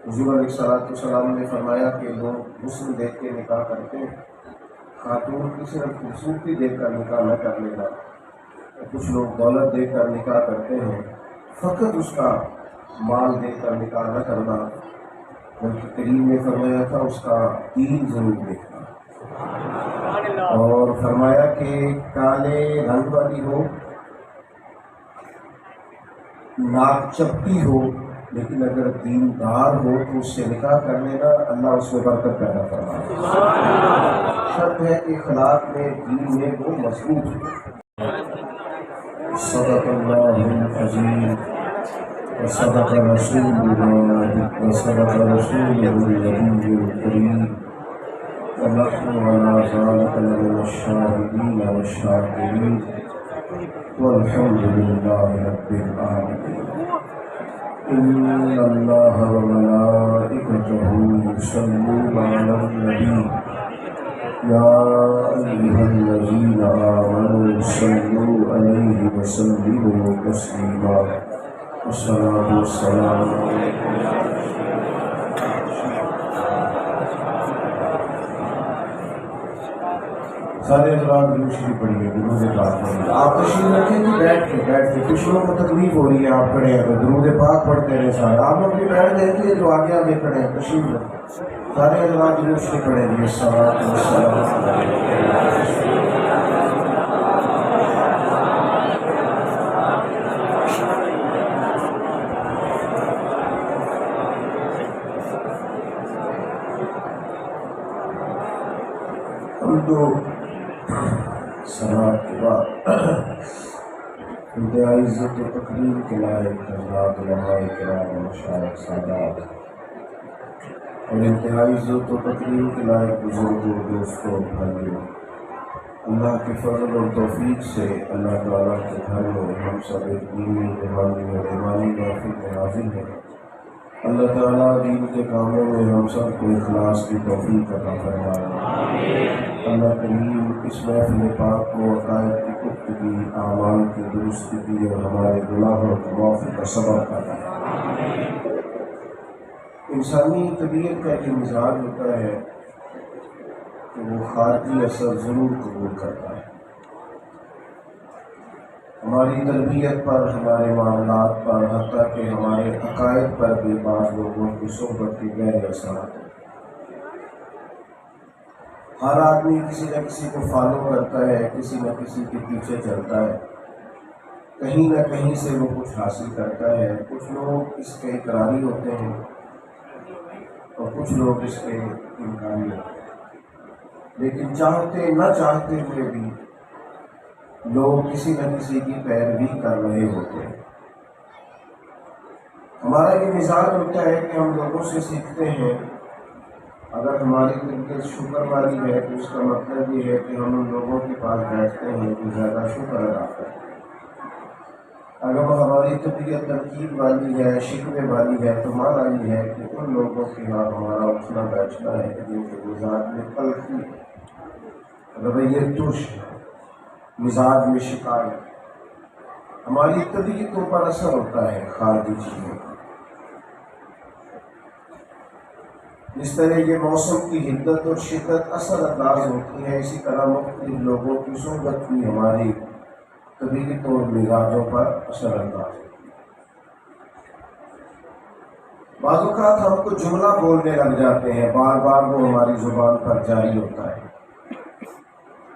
حضور علیہ السلام نے فرمایا کہ لوگ حسن دیکھ کے نکاح کرتے ہیں، خاتون کی صرف خوبصورتی دیکھ کر نکاح نہ کر لینا. کچھ لوگ دولت دیکھ کر نکاح کرتے ہیں، فقط اس کا مال دیکھ کر نکاح نہ کرنا، بلکہ کریم نے فرمایا تھا اس کا دین ضرور دیکھنا. اور فرمایا کہ کالے رنگ والی ہو، ناک چپٹی ہو، لیکن اگر دیندار ہو تو اس سے نکاح کر لینا، اللہ اس میں برکت پیدا فرمائے. شرط ہے کہ اخلاق میں، دین میں وہ مضبوط ہو. صدق اللہ العظیم وصدق رسولہ وصدق رسولہ النبی الکریم ونحن على ذلك لمن الشاهدين والشاكرين والحمد لله رب العالمين. إن الله وملائكته يصلون على النبي يا أيها الذين آمنوا صلوا عليه وسلموا تسليما. والصلاة والسلام عليكم. سارے حضرات درود شریف پڑھیے، درود پاک پڑھیے. آپ تشریف رکھیں کہ بیٹھ کے کچھ لوگوں کو تکلیف ہو رہی ہے، آپ کھڑے ہیں تو درود پاک پڑھتے رہے سارے. آپ لوگ بھی بیٹھ جائیے، جو آگے آگے کھڑے ہیں تشریف رکھیں. سارے حضرات درود شریف پڑھیں گے. الصلاۃ والسلام ہم تو سلام کے بعد انتہائی عزت و تقریم کے لائق حضرات علماء کرام و مشائخ سادات اور انتہائی عزت و تقریم کے لائق بزرگوں، دوستوں، بھائیوں، اللہ کے فضل اور توفیق سے اللہ تعالیٰ کے گھر میں ہم سب ایک دینی، روحانی اور ایمانی محفل میں حاضر ہیں. اللہ تعالیٰ دین کے کاموں میں ہم سب کو اخلاص کی توفیق عطا فرمائے. اللہ کریم اس محفل پاک کو عقائد کی پختگی، اعمال کی درستگی اور ہمارے گناہوں کی معافی کا سبب بنائے. انسانی طبیعت کا ایک مزاج ہوتا ہے کہ وہ خارجی اثر ضرور قبول کرتا ہے. ہماری تربیت پر، ہمارے معاملات پر، حتیٰ کہ ہمارے عقائد پر بھی بعض لوگوں کی صحبت کے گہرے اثرات ہیں. ہر آدمی کسی نہ کسی کو فالو کرتا ہے، کسی نہ کسی کے پیچھے چلتا ہے، کہیں نہ کہیں سے وہ کچھ حاصل کرتا ہے. کچھ لوگ اس کے اقراری ہوتے ہیں اور کچھ لوگ اس کے انکاری ہوتے ہیں، لیکن چاہتے نہ چاہتے ہوئے بھی لوگ کسی نہ کسی کی پیروی کر رہے ہوتے ہیں. ہمارا یہ مزاج ہوتا ہے کہ ہم لوگوں سے سیکھتے ہیں. اگر ہماری طبیعت شکر والی ہے تو اس کا مطلب یہ ہے کہ ہم ان لوگوں کے پاس بیٹھتے ہیں جو زیادہ شکر ادا کرتے ہیں. اگر ہماری طبیعت تنقید والی ہے، شکوے والی ہے، تو مانا یہ ہے کہ ان لوگوں کے یہاں ہمارا اٹھنا بیٹھنا ہے جن کے مزاج میں تلخی ہے، رویے ترش ہے، مزاج میں شکایت. ہماری طبیعتوں پر اثر ہوتا ہے خارجی چیزوں کا. جس طرح یہ موسم کی حدت اور شدت اثر انداز ہوتی ہے، اسی طرح مختلف لوگوں کی صحبت بھی ہماری طبیعتوں اور مزاجوں پر اثر انداز ہوتی ہے. بعض اوقات ہم کو جملہ بولنے لگ جاتے ہیں، بار بار وہ ہماری زبان پر جاری ہوتا ہے،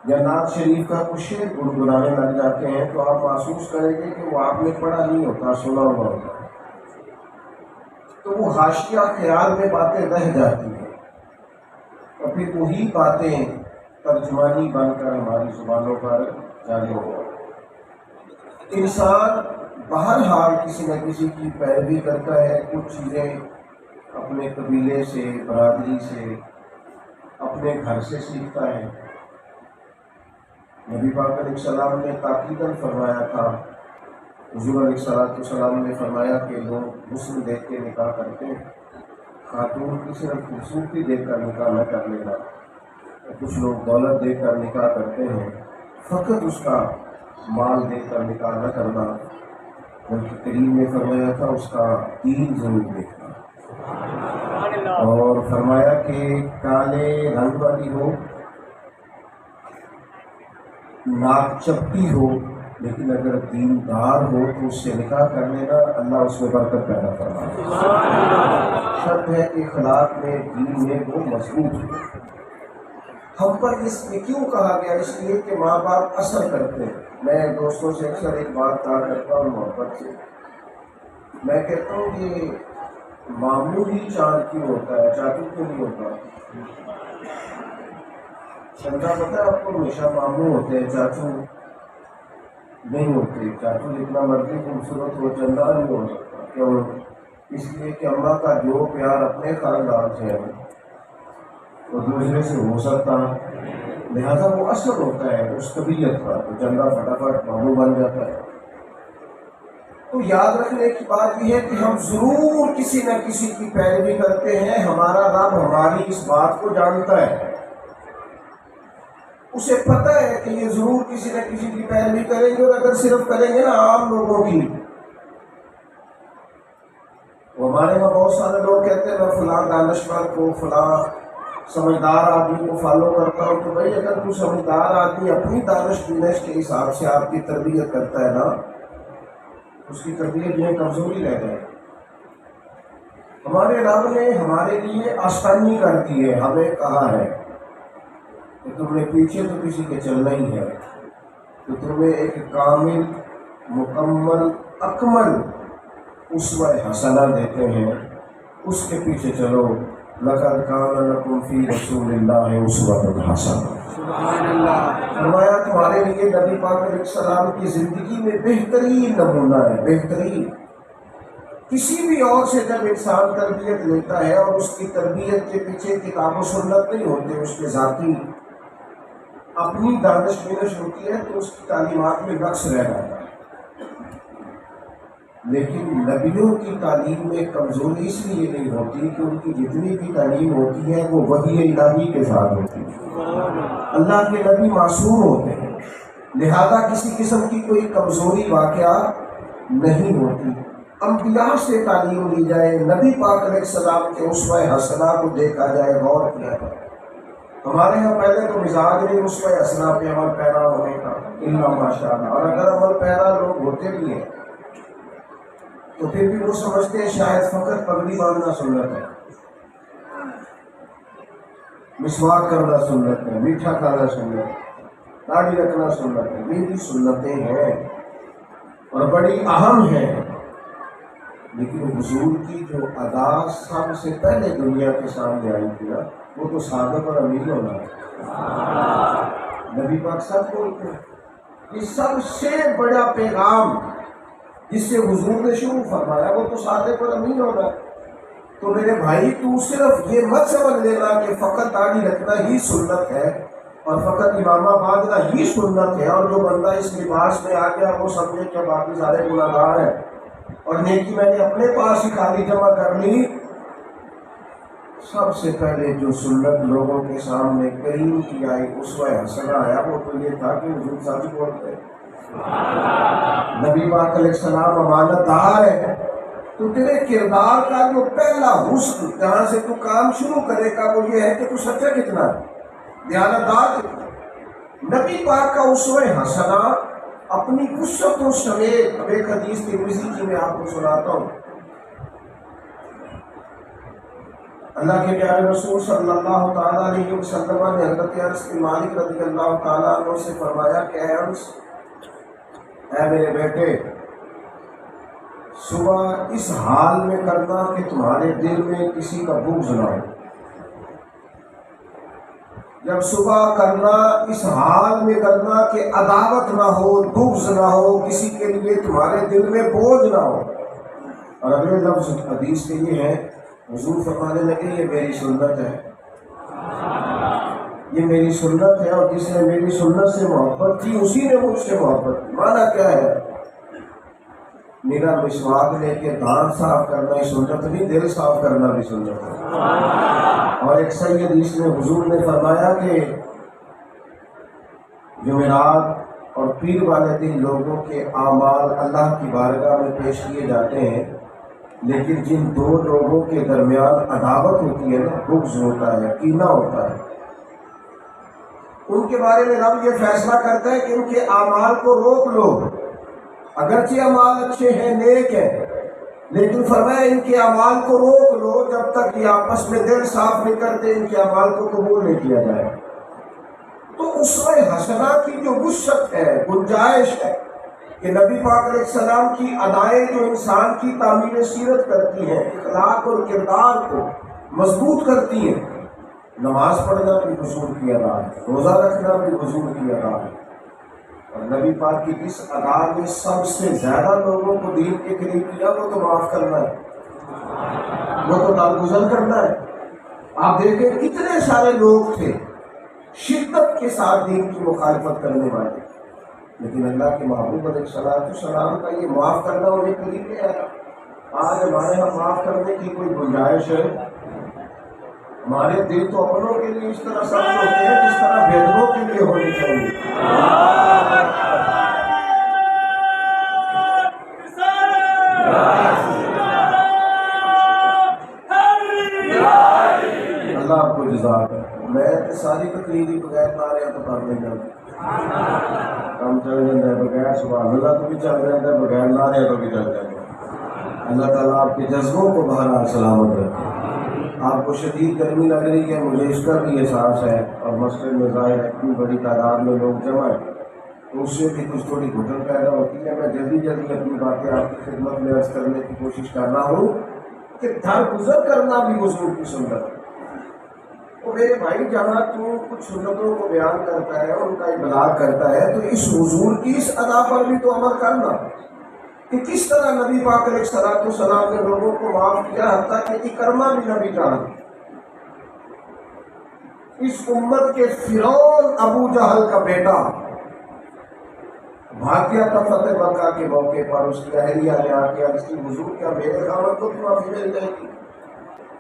یا نعت شریف کا کچھ شعر گنگنانے لگ جاتے ہیں تو آپ محسوس کریں گے کہ وہ آپ نے پڑھا نہیں ہوتا، سنا ہوا ہوتا ہے. تو وہ حاشیہ خیال میں باتیں رہ جاتی ہیں اور پھر وہی باتیں ترجمانی بن کر ہماری زبانوں پر جاری ہو جاتی ہیں. انسان بہرحال کسی نہ کسی کی پیروی کرتا ہے. کچھ چیزیں اپنے قبیلے سے، برادری سے، اپنے گھر سے سیکھتا ہے. نبی پاک علیہ السلام نے تاکیداً فرمایا تھا، حضور علیہ السلام نے فرمایا کہ لوگ حسن دیکھ کے نکاح کرتے ہیں، خاتون کی صرف خوبصورتی دیکھ کر نکاح نہ کر لینا. کچھ لوگ دولت دیکھ کر نکاح کرتے ہیں، فقط اس کا مال دیکھ کر نکاح نہ کرنا، بلکہ کریم نے فرمایا تھا اس کا دین ضرور دیکھنا. اور فرمایا کہ کالے رنگ والی ہو، ناک چپٹی ہو، لیکن اگر دیندار ہو تو اس سے نکاح کر لینا، اللہ اس میں برکت پیدا فرمائے۔ شرط ہے کہ اخلاق میں، دین میں وہ مضبوط ہو۔ ہم پر اس میں کیوں کہا گیا؟ اس لیے کہ ماں باپ اثر کرتے ہیں۔ میں دوستوں سے اکثر ایک بات کہا کرتا ہوں محبت سے، میں کہتا ہوں کہ ماموں ہی چاند کیوں ہوتا ہے، چاچو کیوں نہیں ہوتا؟ چندہ پتہ ہے آپ کو، ہمیشہ ماموں ہوتے ہیں، چاچو نہیں ہوتے۔ چاچو جتنا مرضی خوبصورت ہو، چندہ نہیں ہو سکتا۔ کیوں؟ اس لیے کہ اماں کا جو پیار اپنے خاندان سے ہے وہ دوسرے سے ہو سکتا ہے، لہذا وہ اثر ہوتا ہے اس طبیعت کا، تو چندہ فٹافٹ ماموں بن جاتا ہے۔ تو یاد رکھنے کی بات یہ ہے کہ ہم ضرور کسی نہ کسی کی پیروی کرتے ہیں۔ ہمارا رب ہماری اس بات کو جانتا ہے، اسے پتہ ہے کہ یہ ضرور کسی نہ کسی کی پیروی کریں گے، اور اگر صرف کریں گے نا عام لوگوں کی، وہ ہمارے یہاں بہت سارے لوگ کہتے ہیں میں فلاں دانشور کو، فلاں سمجھدار آدمی کو فالو کرتا ہوں۔ تو بھائی اگر کوئی سمجھدار آدمی اپنی دانش بینش کے حساب سے آپ کی تربیت کرتا ہے نا، اس کی تربیت میں کمزوری رہ جائے۔ ہمارے رب نے ہمارے لیے آسانی کر دی ہے، ہمیں کہا ہے کہ تم نے پیچھے تو کسی کے چلنا ہی ہے، تو تمہیں ایک کامل، مکمل، اکمل اسوہ حسنہ دیتے ہیں، اس کے پیچھے چلو۔ لَقَدْ كَانَ لَكُمْ فِي رَسُولِ اللَّهِ أُسْوَةٌ حَسَنَةٌ۔ فرمایا تمہارے لیے نبی پاک علیہ السلام کی زندگی میں بہترین نمونہ ہے، بہترین۔ کسی بھی اور سے جب انسان تربیت لیتا ہے اور اس کی تربیت کے پیچھے کتاب و سنت نہیں ہوتے، اس کے ذاتی اپنی دانش بینش ہوتی ہے، تو اس کی تعلیمات میں نقص رہ جاتا ہے۔ لیکن نبیوں کی تعلیم میں کمزوری اس لیے نہیں ہوتی کہ ان کی جتنی بھی تعلیم ہوتی ہے وہ وحی الہی کے ساتھ ہوتی ہے، اللہ کے نبی معصوم ہوتے ہیں، لہذا کسی قسم کی کوئی کمزوری واقعہ نہیں ہوتی۔ انبیاء سے تعلیم لی جائے، نبی پاک علیہ السلام کے اسوہ حسنہ کو دیکھا جائے، غور کیا جائے۔ ہمارے یہاں پہلے تو مزاج نہیں اسوہ حسنہ پہ عمل پیرا ہونے کا، الا ماشاءاللہ، اور اگر عمل پیرا لوگ ہوتے بھی ہیں تو پھر بھی وہ سمجھتے ہیں شاید فقط پگڑی باندھنا سنت ہے، مسواک کرنا سنت ہے، میٹھا کھانا سنت ہے، داڑھی رکھنا سنت ہے۔ یہ بھی سنتیں ہیں اور بڑی اہم ہیں، لیکن حضور کی جو ادا سب سے پہلے دنیا کے سامنے آئی تھی نا، وہ تو صادق اور امین ہونا ہے۔ نبی پاک سب بولتے ہیں کہ سب سے بڑا پیغام جس سے حضور نے شروع فرمایا وہ تو صادق اور امین ہونا ہے۔ تو میرے بھائی تو صرف یہ مت سمجھ لینا کہ فقط داڑھی رکھنا ہی سنت ہے اور فقط امامہ باندھنا ہی سنت ہے، اور جو بندہ اس لباس میں آ گیا وہ سمجھے کہ باقی سارے گناہگار ہیں اور نیکی میں نے اپنے پاس ہی خالی جمع کر لی۔ سب سے پہلے جو سنت لوگوں کے سامنے کریم کی آئی، اسوہ حسنہ آیا، وہ تو یہ تھا کہ حضور سچ بولتے ہیں، نبی پاک علیہ السلام امانت دار ہے۔ تو تیرے کردار کا جو پہلا حسن جہاں سے تو کام شروع کرے گا وہ یہ ہے کہ تو سچا کتنا ہے، دیانتدار کتنا ہے۔ نبی پاک کا اسوہ حسنہ اپنی وسعتوں سمیت، اب ایک حدیث ترمذی کی میں آپ کو سناتا ہوں۔ اللہ کے پیارے رسول صلی اللہ تعالیٰ علیہ وسلم نے حضرت انس بن مالک رضی اللہ تعالیٰ عنہ سے فرمایا کہ اے انس، اے میرے بیٹے، صبح اس حال میں کرنا کہ تمہارے دل میں کسی کا بغض نہ ہو۔ جب صبح کرنا اس حال میں کرنا کہ عداوت نہ ہو، بغض نہ ہو، کسی کے لیے تمہارے دل میں بوجھ نہ ہو۔ اور اگلے لفظ حدیث کے یہ ہے، حضور فرمانے لگے یہ میری سنت ہے، یہ میری سنت ہے، اور جس نے میری سنت سے محبت کی اسی نے مجھ سے محبت کی۔ معنی کیا ہے؟ میرا مسواک لے کے دانت صاف کرنا ہی سنت نہیں، دل صاف کرنا بھی سنت ہے۔ اور ایک صحیح حدیث میں حضور نے فرمایا کہ جمعرات اور پیر والے دن لوگوں کے اعمال اللہ کی بارگاہ میں پیش کیے جاتے ہیں، لیکن جن دو لوگوں کے درمیان عداوت ہوتی ہے نا، بغض ہوتا ہے، کینہ ہوتا ہے، ان کے بارے میں رب یہ فیصلہ کرتا ہے کہ ان کے اعمال کو روک لو۔ اگرچہ اعمال اچھے ہیں، نیک ہیں، لیکن فرمایا ان کے اعمال کو روک لو جب تک یہ آپس میں دل صاف نہیں کرتے، ان کے اعمال کو قبول نہیں کیا جائے۔ تو اسوہ حسنہ کی جو وسعت ہے، گنجائش ہے کہ نبی پاک علیہ السلام کی ادائیں جو انسان کی تعمیر سیرت کرتی ہیں، اخلاق اور کردار کو مضبوط کرتی ہیں۔ نماز پڑھنا بھی حضور کی ادا ہے، روزہ رکھنا بھی حضور کی ادا ہے، اور نبی پاک کی جس ادا نے سب سے زیادہ لوگوں کو دین کے قریب کیا وہ تو معاف کرنا ہے، وہ تو درگزر کرنا ہے۔ آپ دیکھیں کتنے سارے لوگ تھے شدت کے ساتھ دین کی مخالفت کرنے والے، لیکن اللہ کے محبوب علیہ السلام کا یہ معاف کرنا انہیں قریب نہیں آیا۔ آج ہمارے یہاں معاف کرنے کی کوئی گنجائش ہے؟ ہمارے دل تو اپنوں کے لیے اس طرح سخت ہوتے ہیں جس طرح بیدوں کے لیے ہونے چاہیے۔ اللہ آپ کو جزا دے۔ میں ساری تقریری بغیر نعرے تو کر نہیں جاتا، کام چل جاتا ہے بغیر سبحان اللہ تو بھی چل جاتا ہے، بغیر نعرے تو بھی چل جاتا ہے۔ اللہ تعالیٰ آپ کے جذبوں کو بہرحال سلامت رکھے۔ آپ کو شدید گرمی لگ رہی ہے، مجھے اس کا بھی احساس ہے، اور مسجد میں ظاہر ہے اتنی بڑی تعداد میں لوگ جمع ہیں تو اس سے بھی کچھ تھوڑی گھٹن پیدا ہوتی ہے۔ میں جلدی اپنی باتیں آپ کی خدمت میں عرض کرنے کی کوشش کر رہا ہوں کہ درگزر کرنا بھی حضور کی سنت ہے۔ تو میرے بھائی جہاں تو کچھ سنتوں کو بیان کرتا ہے، ان کا ابلاغ کرتا ہے، تو اس حضور کی اس ادا پر بھی تو عمل کرنا کہ کس طرح نبی پاک علیہ السلام نے لوگوں کو معاف کیا، حتیٰ کہ اکرمہ بھی نبی جان، اس امت کے فرعون ابو جہل کا بیٹا بھاگ گیا تھا فتح مکہ کے موقع پر، اس کی اہلیہ نے آ کے عرض کی حضور کیا میرے خاوند کو بھی معافی مل جائے گی؟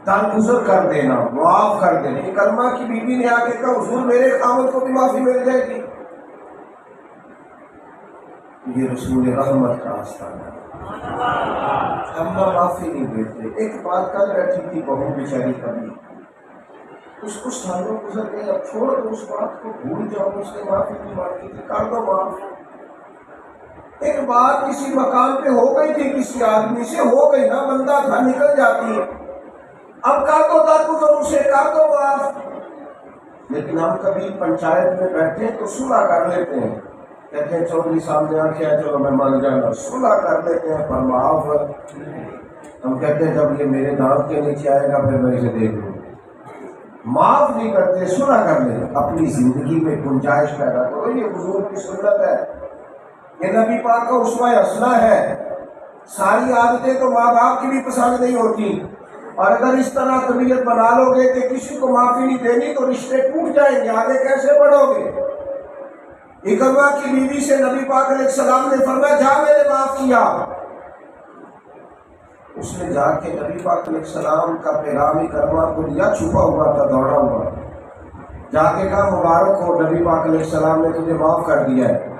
درگزر کر دینا، معاف کر دینا۔ اکرمہ کی بیوی نے آ کے کہا حضور میرے خاوند کو بھی معافی مل جائے گی؟ یہ رسول رحمت کا آستانہ ہے، ہم نہ معافی نہیں دیتے۔ ایک بات کر بیٹھی تھی بہو بیچاری کبھی، اس کو سالوں گزر گئے، اب چھوڑ دو اس بات کو، بھول جاؤ، اس نے معافی نہیں مانگی تھی، کر دو معاف۔ ایک بات کسی مقام پہ ہو گئی تھی، کسی آدمی سے ہو گئی نا، بندہ تھا، نکل جاتی ہے، اب کر دو درگزر، اسے کر دو معاف۔ لیکن ہم کبھی پنچایت میں بیٹھے تو صلح کر لیتے ہیں، کہتے ہیں چودھری صاحب نے آخیا چلو میں مان جانا، صلح کر لیتے ہیں، پر معاف ہم کہتے ہیں جب یہ میرے دانت کے نیچے آئے گا پھر میں اسے دیکھ لوں۔ معاف نہیں کرتے، صلح کر لیتے۔ اپنی زندگی میں گنجائش پیدا کرو، یہ حضور کی سنت ہے، یہ نبی پاک کا اسوہ حسنہ ہے۔ ساری عادتیں تو ماں باپ کی بھی پسند نہیں ہوتی، اور اگر اس طرح طبیعت بنا لو گے کہ کسی کو معافی نہیں دینی تو رشتے ٹوٹ جائیں گے، آگے کیسے بڑھو گے؟ اکرمہ کی بیوی سے نبی پاک علیہ السلام نے فرمایا جا میں نے معاف کیا۔ اس نے جا کے نبی پاک علیہ السلام کا پیغام اکرمہ کو دیا، چھپا ہوا تھا، دوڑا ہوا، جا کے کہا مبارک ہو نبی پاک علیہ السلام نے تجھے معاف کر دیا ہے۔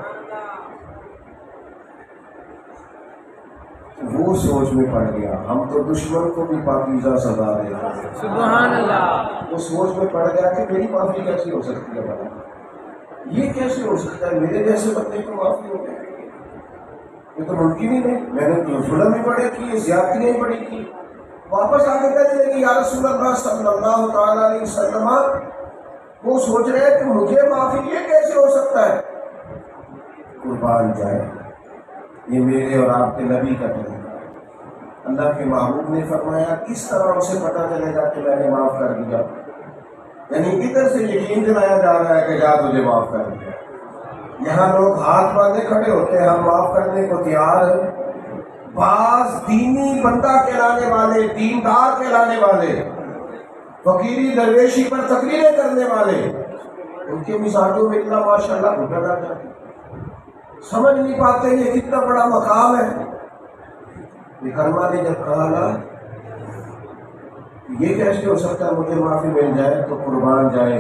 وہ سوچ میں پڑ گیا، ہم تو دشمن کو بھی پاکیزہ سزا دیتے ہیں، سبحان اللہ۔ وہ سوچ میں پڑ گیا کہ میری معافی کیسی ہو سکتی ہے، بھلا یہ کیسے ہو سکتا ہے، میرے جیسے بندے کو معافی ہو گئی، یہ تو ممکن ہی نہیں، میں نے تو ظلم ہی بڑے کی، زیادتیاں ہی بڑی کی۔ واپس آ کے کہنے لگی یا رسول اللہ صلی اللہ تعالیٰ علیہ وسلم، وہ سوچ رہے کہ مجھے معافی یہ کیسے ہو سکتا ہے؟ قربان جائے، یہ میرے اور آپ کے نبی کا طریقہ ہے۔ اللہ کے محبوب نے فرمایا کس طرح اسے پتہ چلے گا کہ میں نے معاف کر دیا؟ یعنی ادھر سے یقین دلایا جا رہا ہے کہ جا تجھے معاف کر دیا۔ یہاں لوگ ہاتھ باندھے کھڑے ہوتے ہیں، ہم معاف کرنے کو تیار ہیں۔ بعض دینی بندہ کہلانے والے، دیندار کہلانے والے، فقیری درویشی پر تقریریں کرنے والے، ان کے مزاجوں میں اتنا ماشاءاللہ گھٹن آ جاتی، سمجھ نہیں پاتے یہ کتنا بڑا مقام ہے۔ اکرمہ نے جب کہا نا یہ کیسے ہو سکتا ہے مجھے معافی مل جائے، تو قربان جائے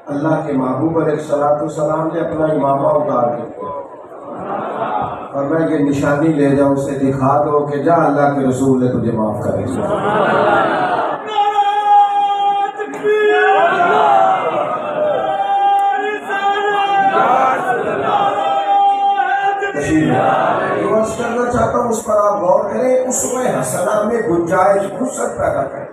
اللہ کے محبوب علیہ السلام نے اپنا امامہ اتار کے اور میں یہ نشانی لے جاؤ اسے دکھا دو کہ جا اللہ کے رسول نے تجھے معاف کر دیا. کرنا چاہتا ہوں اس پر آپ غور کریں. اس میں حسنہ میں گنجائش فرصت پیدا کریں.